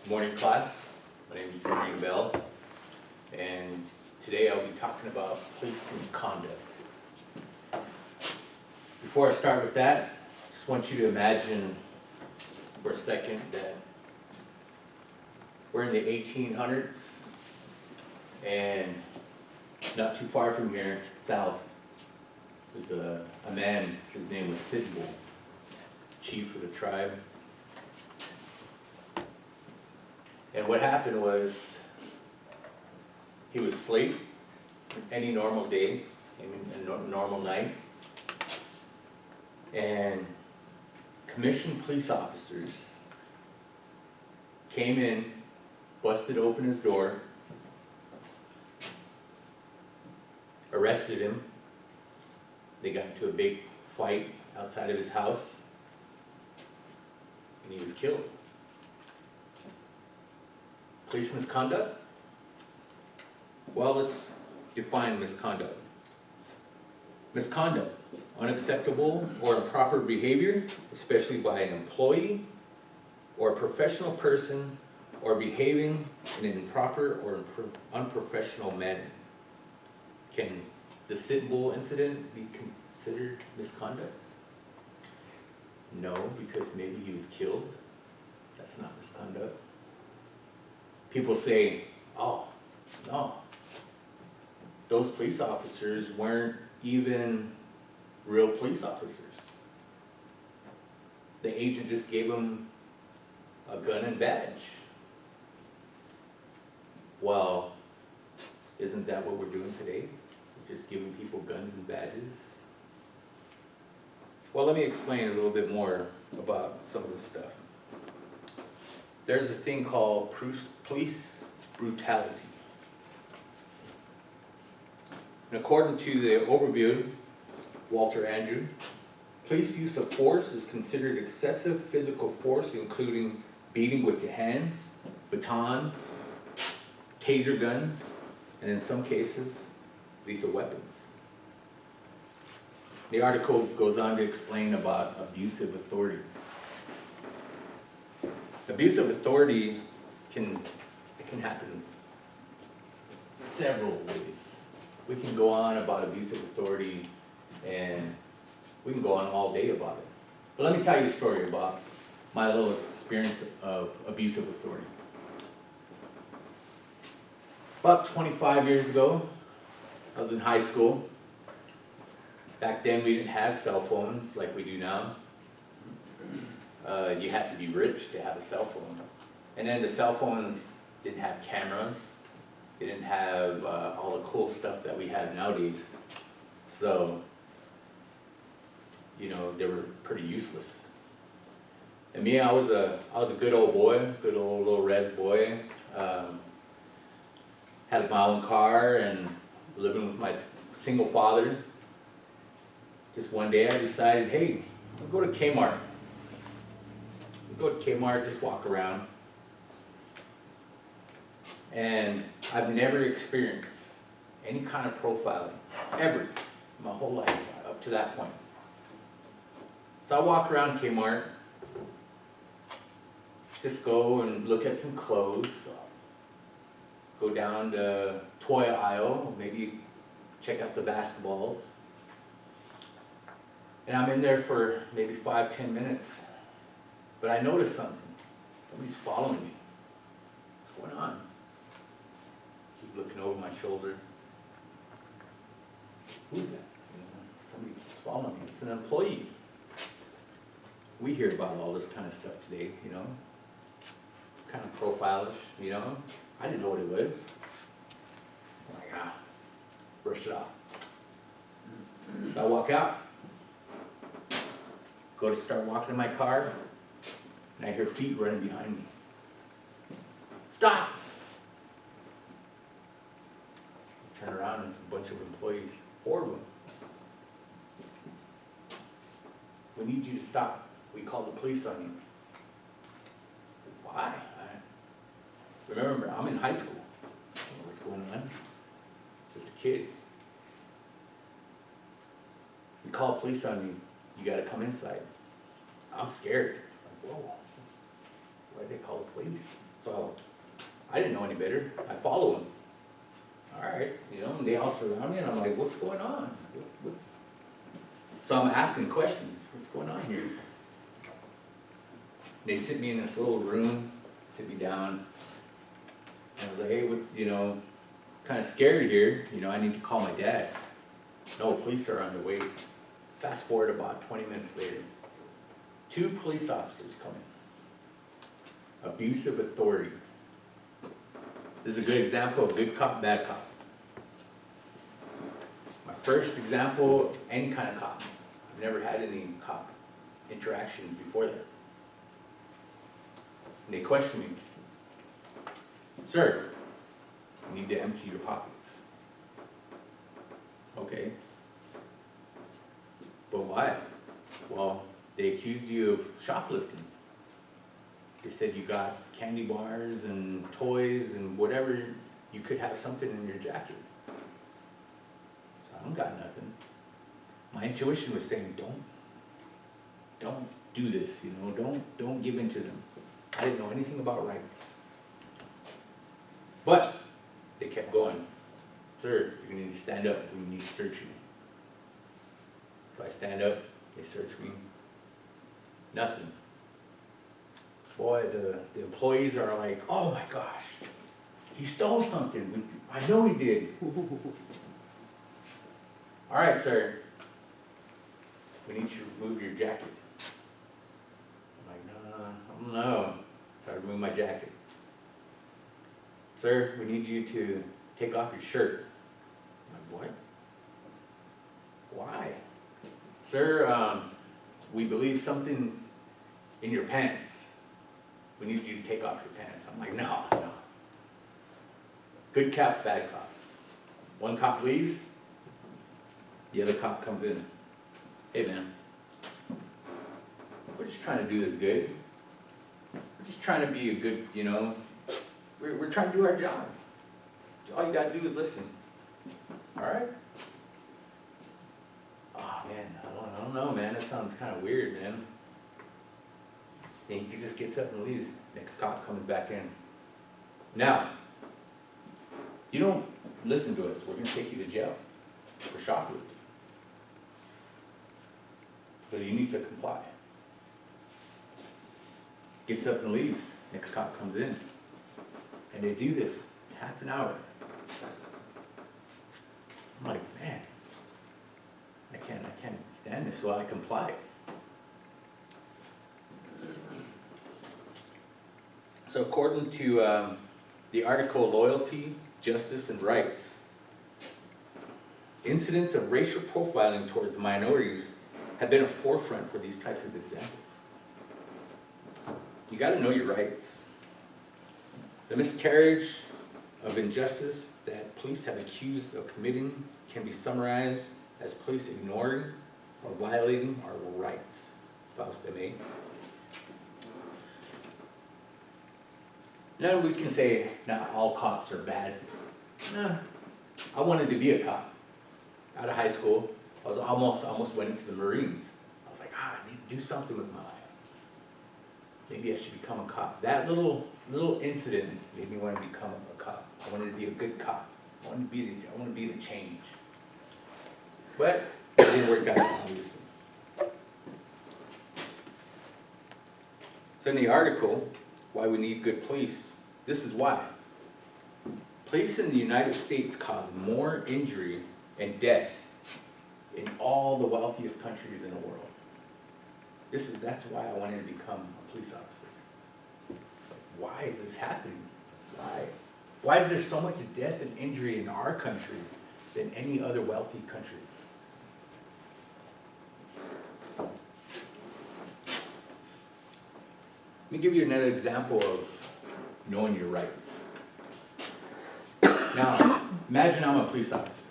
Good morning, class. My name is Jermaine Bell, and today I'll be talking about police misconduct. Before I start with that, I just want you to imagine for a second that we're in the 1800s, and not too far from here, south, was a man, his name was Sitting Bull, chief of the tribe. And what happened was, he was asleep any normal day, a normal night, and commissioned police officers came in, busted open his door, arrested him. They got into a big fight outside of his house, and he was killed. Police misconduct? Well, let's define misconduct. Misconduct, unacceptable or improper behavior, especially by an employee or a professional person, or behaving in an improper or unprofessional manner. Can the Sitting Bull incident be considered misconduct? No, because maybe he was killed. That's not misconduct. People say, oh, no, those police officers weren't even real police officers. The agent just gave them a gun and badge. Well, isn't that what we're doing today? We're just giving people guns and badges? Well, let me explain a little bit more about some of this stuff. There's a thing called police brutality. And according to the overview, Walter Andrew, police use of force is considered excessive physical force, including beating with your hands, batons, taser guns, and in some cases, lethal weapons. The article goes on to explain about abusive authority. Abusive authority can happen several ways. We can go on about abusive authority, and we can go on all day about it. But let me tell you a story about my little experience of abusive authority. About 25 years ago, I was in high school. Back then we didn't have cell phones like we do now. You had to be rich to have a cell phone. And then the cell phones didn't have cameras. They didn't have all the cool stuff that we have nowadays. So, you know, they were pretty useless. And me, I was a good old boy, good old little res boy. Had my own car and living with my single father. Just one day I decided, hey, I'll go to Kmart. Go to Kmart, just walk around. And I've never experienced any kind of profiling, ever, in my whole life, up to that point. So I walk around Kmart, just go and look at some clothes, go down the toy aisle, maybe check out the basketballs. And I'm in there for maybe 5-10 minutes. But I noticed something. Somebody's following me. What's going on? Keep looking over my shoulder. Who's that? You know, somebody's following me. It's an employee. We hear about all this kind of stuff today, you know. It's kind of profilish, you know. I didn't know what it was. I'm like, brush it off. So I walk out. Go to start walking in my car. And I hear feet running behind me. Stop! I turn around and it's a bunch of employees, 4 of them. We need you to stop. We called the police on you. Why? Remember, I'm in high school. I don't know what's going on. Just a kid. We call police on you. You gotta come inside. I'm scared. Like, whoa. Why'd they call the police? So I didn't know any better. I follow them. All right, you know, and they all surround me, and I'm like, what's going on? So I'm asking questions. What's going on here? They sit me in this little room, sit me down, and I was like, hey, what's, you know, kind of scary here. You know, I need to call my dad. No, police are on their way. Fast forward about 20 minutes later. 2 police officers coming. Abuse of authority. This is a good example of good cop, bad cop. My first example of any kind of cop. I've never had any cop interaction before that. And they question me. Sir, you need to empty your pockets. Okay. But why? Well, they accused you of shoplifting. They said you got candy bars and toys and whatever, you could have something in your jacket. So I don't got nothing. My intuition was saying, don't do this, you know, don't give in to them. I didn't know anything about rights. But they kept going. Sir, you need to stand up, we need to search you. So I stand up, they search me. Nothing. Boy, the employees are like, oh my gosh, he stole something. I know he did. All right, sir, we need you to remove your jacket. I'm like, no. So I remove my jacket. Sir, we need you to take off your shirt. I'm like, what? Why? Sir, we believe something's in your pants. We need you to take off your pants. I'm like, no. Good cop, bad cop. One cop leaves, the other cop comes in. Hey man, we're just trying to do this good. We're just trying to be a good, you know, we're trying to do our job. All you gotta do is listen. All right? Oh man, I don't know, man. That sounds kind of weird, man. And he just gets up and leaves. Next cop comes back in. Now, you don't listen to us. We're going to take you to jail for shoplifting. So you need to comply. Gets up and leaves. Next cop comes in. And they do this half an hour. I'm like, man, I can't stand this, so I comply. So according to the article Loyalty, Justice, and Rights, incidents of racial profiling towards minorities have been a forefront for these types of examples. You got to know your rights. The miscarriage of injustice that police have accused of committing can be summarized as police ignoring or violating our rights. Faust M.A. Now we can say, not all cops are bad. Nah, I wanted to be a cop. Out of high school, I was almost went into the Marines. I was like, I need to do something with my life. Maybe I should become a cop. That little incident made me want to become a cop. I wanted to be a good cop. I want to be the change. But it didn't work out, obviously. So in the article, Why We Need Good Police, this is why. Police in the United States cause more injury and death in all the wealthiest countries in the world. That's why I wanted to become a police officer. Why is this happening? Why? Why is there so much death and injury in our country than any other wealthy country? Let me give you another example of knowing your rights. Now, imagine I'm a police officer.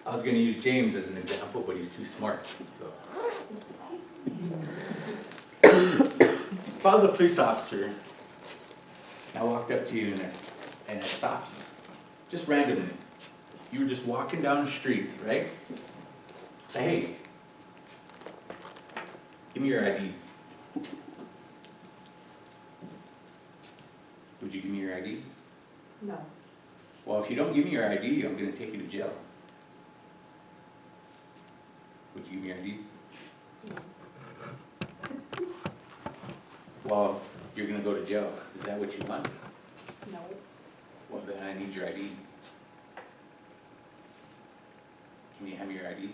I was going to use James as an example, but he's too smart. So, if I was a police officer, and I walked up to you and I stopped you, just randomly. You were just walking down the street, right? Say, hey, give me your ID. Would you give me your ID? No. Well, if you don't give me your ID, I'm gonna take you to jail. Would you give me your ID? No. Well, you're gonna go to jail. Is that what you want? No. Well, then I need your ID. Can you hand me your ID?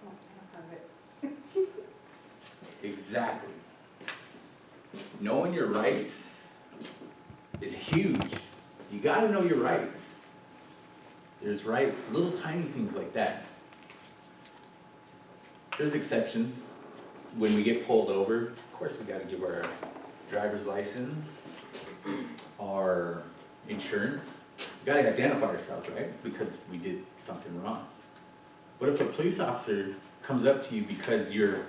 Oh, I don't have it. Exactly. Knowing your rights is huge. You gotta know your rights. There's rights, little tiny things like that. There's exceptions. When we get pulled over, of course we gotta give our driver's license, our insurance. We gotta identify ourselves, right? Because we did something wrong. But if a police officer comes up to you because you're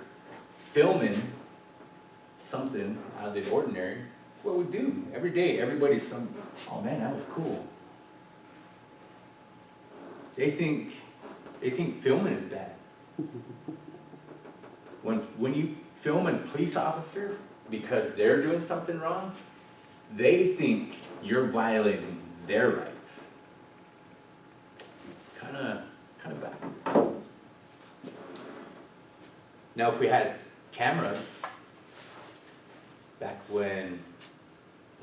filming something out of the ordinary, it's what we do. Every day, everybody's oh man, that was cool. They think filming is bad. When you film a police officer because they're doing something wrong, they think you're violating their rights. It's kind of backwards. Now, if we had cameras back when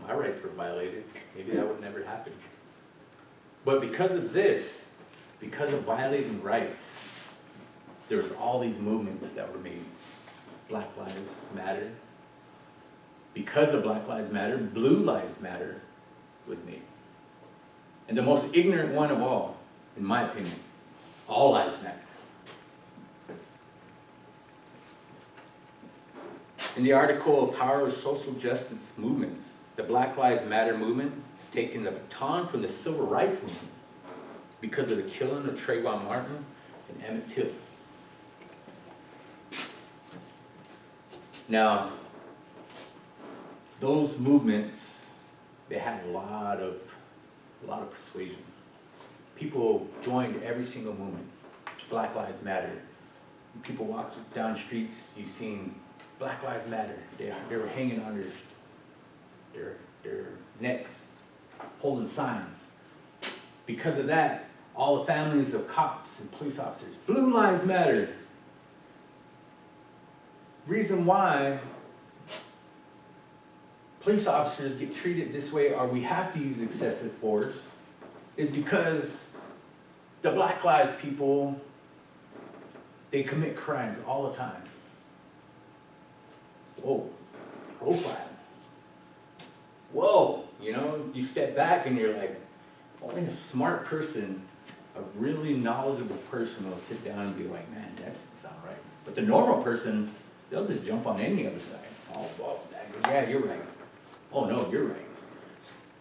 my rights were violated, maybe that would never happen. But because of this, because of violating rights, there was all these movements that were made. Black Lives Matter. Because of Black Lives Matter, Blue Lives Matter was made. And the most ignorant one of all, in my opinion, all lives matter. In the article, Power of Social Justice Movements, the Black Lives Matter movement has taken the baton from the Civil Rights Movement because of the killing of Trayvon Martin and Emmett Till. Now, those movements, they had a lot of persuasion. People joined every single movement. Black Lives Matter. When people walked down streets, you've seen Black Lives Matter. They were hanging on their necks, holding signs. Because of that, all the families of cops and police officers, Blue Lives Matter. Reason why police officers get treated this way, or we have to use excessive force, is because the Black Lives people, they commit crimes all the time. Whoa, profile. Whoa, you step back and you're like, only a smart person, a really knowledgeable person will sit down and be like, man, that doesn't sound right. But the normal person, they'll just jump on any other side. Oh, well, yeah, you're right. Oh, no, you're right.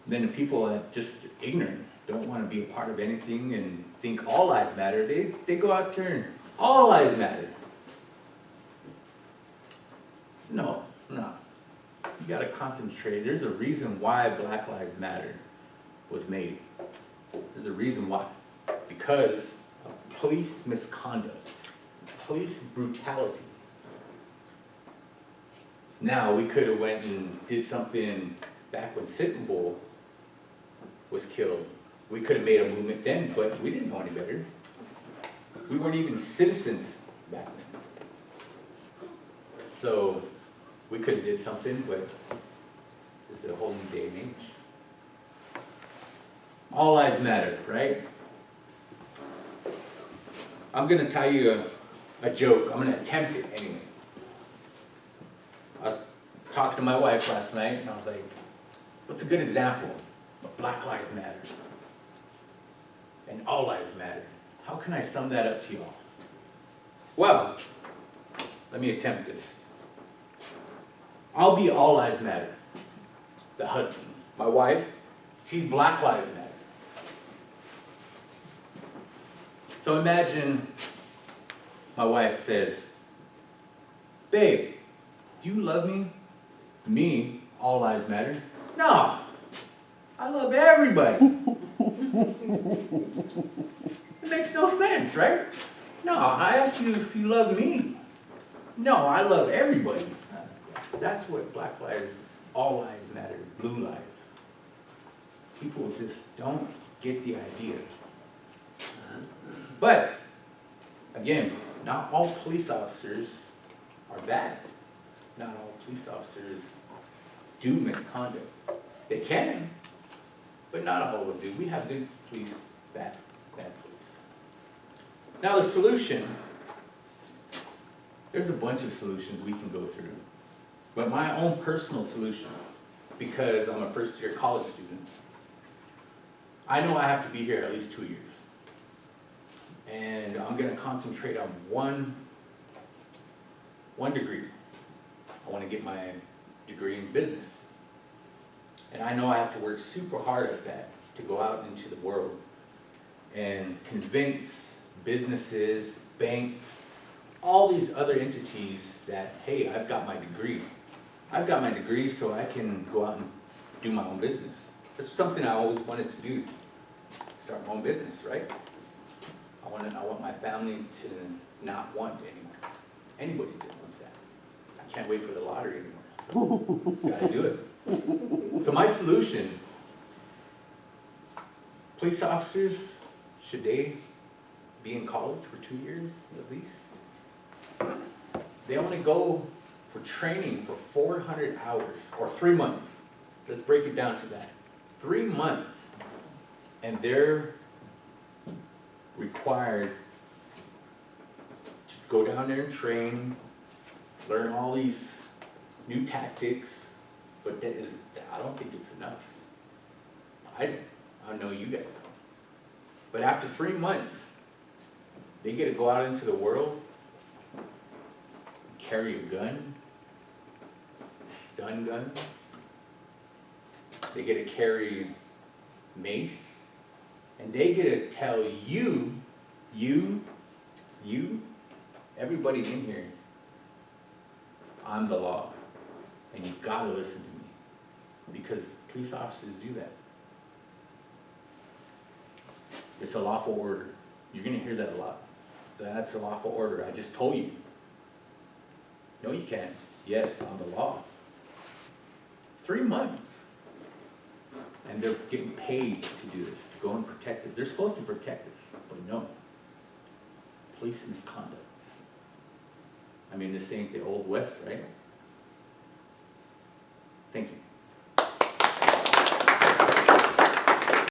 And then the people that just ignorant, don't want to be a part of anything and think all lives matter, they go out there and all lives matter. No. You got to concentrate. There's a reason why Black Lives Matter was made. There's a reason why. Because of police misconduct, police brutality. Now, we could have went and did something back when Sitting Bull was killed. We could have made a movement then, but we didn't know any better. We weren't even citizens back then. So, we could have did something, but this is a whole new day and age. All lives matter, right? I'm going to tell you a joke. I'm going to attempt it anyway. I was talking to my wife last night, and I was like, what's a good example of Black Lives Matter? And all lives matter. How can I sum that up to you all? Well, let me attempt this. I'll be all lives matter. The husband. My wife, she's Black Lives Matter. So imagine my wife says, babe, do you love me? Me, all lives matter? No, I love everybody. It makes no sense, right? No, I asked you if you love me. No, I love everybody. That's what Black Lives, all lives matter, blue lives. People just don't get the idea. But, again, not all police officers are bad. Not all police officers do misconduct. They can, but not all of them do. We have good police, bad police. Now the solution, there's a bunch of solutions we can go through. But my own personal solution, because I'm a first-year college student, I know I have to be here at least 2 years. And I'm gonna concentrate on one degree. I wanna get my degree in business. And I know I have to work super hard at that to go out into the world and convince businesses, banks, all these other entities that, hey, I've got my degree. I've got my degree so I can go out and do my own business. It's something I always wanted to do, start my own business, right? I want my family to not want anymore. Anybody that wants that. I can't wait for the lottery anymore, so gotta do it. So my solution, police officers, should they be in college for 2 years at least? They only go for training for 400 hours, or 3 months. Let's break it down to that. 3 months, and they're required to go down there and train, learn all these new tactics, but I don't think it's enough. I know you guys don't. But after 3 months, they get to go out into the world, carry a gun, stun guns. They get to carry mace, and they get to tell you, everybody in here, I'm the law, and you gotta listen to me, because police officers do that. It's a lawful order. You're gonna hear that a lot. So that's a lawful order. I just told you. No, you can't. Yes, I'm the law. 3 months. And they're getting paid to do this, to go and protect us. They're supposed to protect us, but no. Police misconduct. I mean, this ain't the Old West, right?